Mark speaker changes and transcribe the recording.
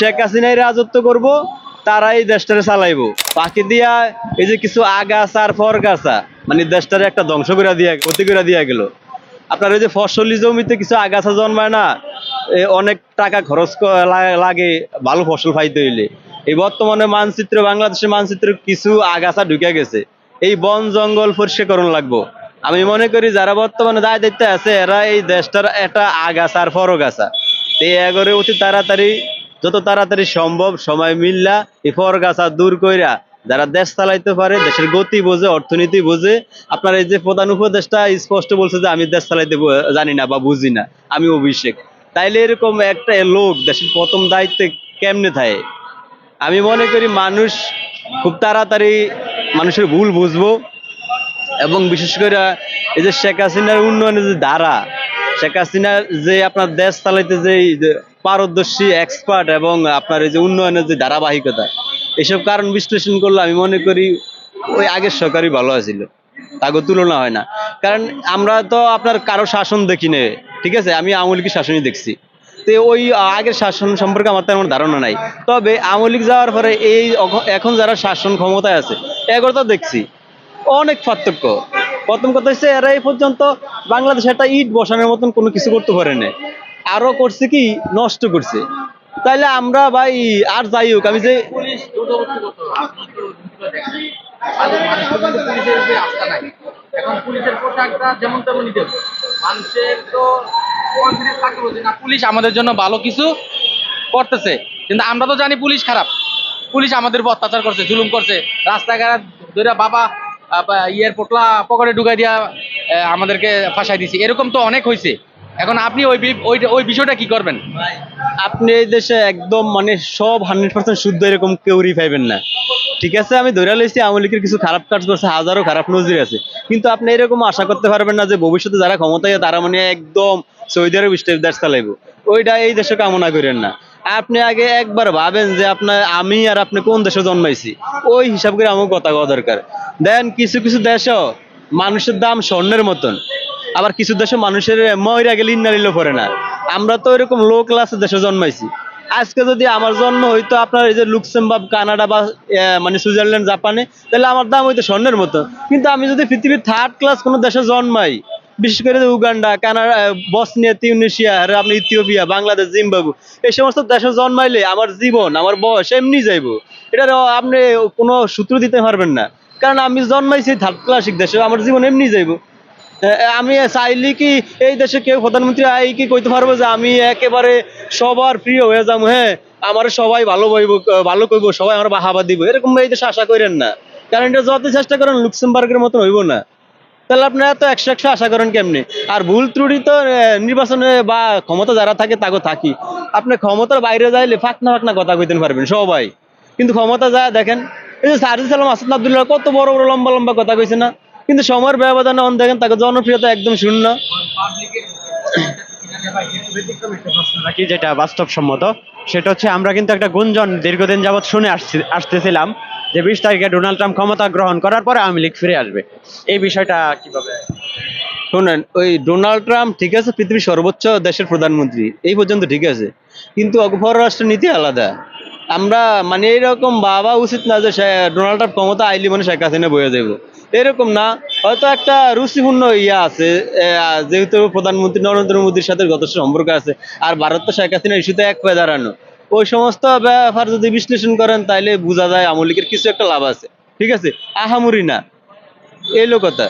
Speaker 1: শেখ হাসিনাই রাজত্ব করব, তারাই দেশটারে চালাইবো। বাকি দিয়া এই যে কিছু আগাছা আর ফরগাছা, মানে দেশটারে একটা ধ্বংস করে দিয়া ক্ষতি করে দিয়া গেল। আপনার ওই যে ফসলি জমিতে কিছু আগাছা জন্মায় না, অনেক টাকা খরচ লাগে ভালো ফসল পাইতে হইলে। এই বর্তমানে মানচিত্র, বাংলাদেশের মানচিত্র কিছু আগাছা ঢুকে গেছে, এই বন জঙ্গল পরিষ্কার লাগবো। আমি মনে করি যারা বর্তমানে দায় দায়িত্বে আছে এরা এই দেশটার একটা আগাছা আর ফরগাছা, এই এগরে অতি তাড়াতাড়ি, যত তাড়াতাড়ি সম্ভব সময় মিললা এই ফরগাছা দূর কইরা যারা দেশ চালাইতে পারে, দেশের গতি বোঝে, অর্থনীতি বোঝে। আপনার এই যে প্রধান উপদেষ্টা স্পষ্ট বলছে যে আমি দেশ চালাইতে জানি না বা বুঝি না, আমি অভিষেক। তাইলে এরকম একটা লোক দেশের প্রথম দায়িত্বে কেমনে থাকে? আমি মনে করি মানুষ খুব তাড়াতাড়ি মানুষের ভুল বুঝবো। এবং বিশেষ করে এই যে শেখ হাসিনার উন্নয়নের যে ধারা, শেখ হাসিনার যে আপনার দেশ চালাইতে যে পারদর্শী এক্সপার্ট, এবং আপনার এই যে উন্নয়নের যে ধারাবাহিকতা, এসব কারণ বিশ্লেষণ করলে আমি মনে করি ওই আগের সরকারই ভালো আছিল, তাকে তুলনা হয় না। কারণ আমরা তো আপনার কারো শাসন দেখি না, ঠিক আছে, আমি আওয়ামী লীগের শাসনই দেখছি। তো ওই আগের শাসন সম্পর্কে আমার তেমন ধারণা নাই। তবে আওয়ামী লীগ যাওয়ার পরে এই এখন যারা শাসন ক্ষমতায় আছে এগুলো তো দেখছি অনেক পার্থক্য। প্রথম কথা হচ্ছে এরা এই পর্যন্ত বাংলাদেশে একটা ইট বসানোর মতন কোনো কিছু করতে পারে না, আরো করছে কি নষ্ট করছে। তাইলে আমরা ভাই আর যাই হোক, আমি যে
Speaker 2: পুলিশ দ্রুতগতিতে করতে হবে। আপনি তো ভিডিও দেখেন। মানুষের কিন্তু পুলিশের উপরে আস্থা নাই। এখন পুলিশের পোশাকটা যেমন তেমনই দেবে। মানুষের তো কনফিডেন্স থাকতে হবে যে না, পুলিশ আমাদের জন্য ভালো কিছু করতেছে। কিন্তু আমরা তো জানি পুলিশ খারাপ। পুলিশ আমাদের উপর অত্যাচার করছে, জুলুম করছে, রাস্তাঘাট ধরে বাবা ইয়ের পোটলা পকেটে ঢুকাই দিয়া আমাদেরকে ফাঁসাই দিছে। এরকম তো অনেক হয়েছে। এখন আপনি ওই বিষয়টা কি করবেন?
Speaker 1: আপনি এই দেশে একদম মানে সব 100% শুদ্ধ এরকম কেউই পাইবেন না। ঠিক আছে, আমি ধরে লইছি আওয়ামী লীগের কিছু খারাপ কাজ করছে, হাজারো খারাপ নজির আছে, কিন্তু আপনি এরকম আশা করতে পারবেন না যে ভবিষ্যতে যারা ক্ষমতায় তারা মানে একদম সৌদি আরব স্টেপ দেশ চালাইবো। ওইটা এই দেশে কামনা করেন না। আপনি আগে একবার ভাবেন যে আপনার আমি আর আপনি কোন দেশে জন্মাইছি, ওই হিসাব করে আমার কথা কওয়া দরকার। দেন কিছু কিছু দেশও মানুষের দাম স্বর্ণের মতন, আবার কিছু দেশে মানুষের ময়রা গেলে ইন্না নিলেও পড়ে না। আমরা তো এরকম লো ক্লাসের দেশে জন্মাইছি। আজকে যদি আমার জন্ম হইতো আপনার এই যে লুক্সেমবার্গ, কানাডা বা মানে সুইজারল্যান্ড, জাপানে, তাহলে আমার দাম হইতো স্বর্ণের মতো। কিন্তু আমি যদি পৃথিবীর থার্ড ক্লাস কোনো দেশে জন্মাই, বিশেষ করে উগান্ডা, কানাডা, বসনিয়া, তিউনিসিয়া, আপনি ইথিওপিয়া, বাংলাদেশ, জিম্বাবু, এই সমস্ত দেশে জন্মাইলে আমার জীবন, আমার বয়স এমনি যাইবো। এটার আপনি কোনো সূত্র দিতে পারবেন না, কারণ আমি জন্মাইছি থার্ড ক্লাসিক দেশে, আমার জীবন এমনি যাইবো। আমি চাইলে কি এই দেশে কেউ প্রধানমন্ত্রী আই কি কইতে পারবো যে আমি একেবারে সবার প্রিয় হয়ে যাবো? হ্যাঁ, আমার সবাই ভালো বইব, ভালো কইবো, সবাই আমার বাহাবা দিব, এরকম এই দেশে আশা করেন না। কারণ এটা যত চেষ্টা করেন লুক্সেমবার্গের মতন হইব না। তাহলে আপনারা তো 100 আশা করেন কেমনে? আর ভুল ত্রুটি তো নির্বাচনে বা ক্ষমতা যারা থাকে তাকে থাকি। আপনি ক্ষমতার বাইরে যাইলে ফাঁকনা ফাঁকনা কথা কইতে পারবেন সবাই, কিন্তু ক্ষমতা যায় দেখেন, এই যে সার্জিস আলম, আসাদ আব্দুল্লাহ কত বড় বড় লম্বা লম্বা কথা কইছে না, কিন্তু সময়ের ব্যবধানে অন দেখেন তাকে জনপ্রিয়তা একদম শূন্য।
Speaker 3: নাকি যেটা বাস্তবসম্মত, সেটা হচ্ছে আমরা কিন্তু একটা গুঞ্জন দীর্ঘদিন যাবৎ শুনে আসতেছিলাম যে 20 তারিখে ডোনাল্ড ট্রাম্প ক্ষমতা গ্রহণ করার পরে আওয়ামী লীগ ফিরে আসবে। এই বিষয়টা কিভাবে?
Speaker 1: শোনেন, ওই ডোনাল্ড ট্রাম্প ঠিক আছে পৃথিবীর সর্বোচ্চ দেশের প্রধানমন্ত্রী, এই পর্যন্ত ঠিক আছে, কিন্তু পররাষ্ট্র নীতি আলাদা। আমরা মানে এরকম ভাবা উচিত না যে ডোনাল্ড ট্রাম্প ক্ষমতা আইলি মানে শেখ হাসিনা বয়ে যাইব, এরকম না। হয়তো একটা রুচিপূর্ণ ইয়া আছে, যেহেতু প্রধানমন্ত্রী নরেন্দ্র মোদীর সাথে যথেষ্ট সম্পর্ক আছে, আর ভারত তো শেখ হাসিনা ইস্যুতে এক পায়ে দাঁড়ানো, ওই সমস্ত ব্যাপার যদি বিশ্লেষণ করেন তাইলে বোঝা যায় আওয়ামী লীগের কিছু একটা লাভ আছে, ঠিক আছে, আহামরি না, এই লোকতা।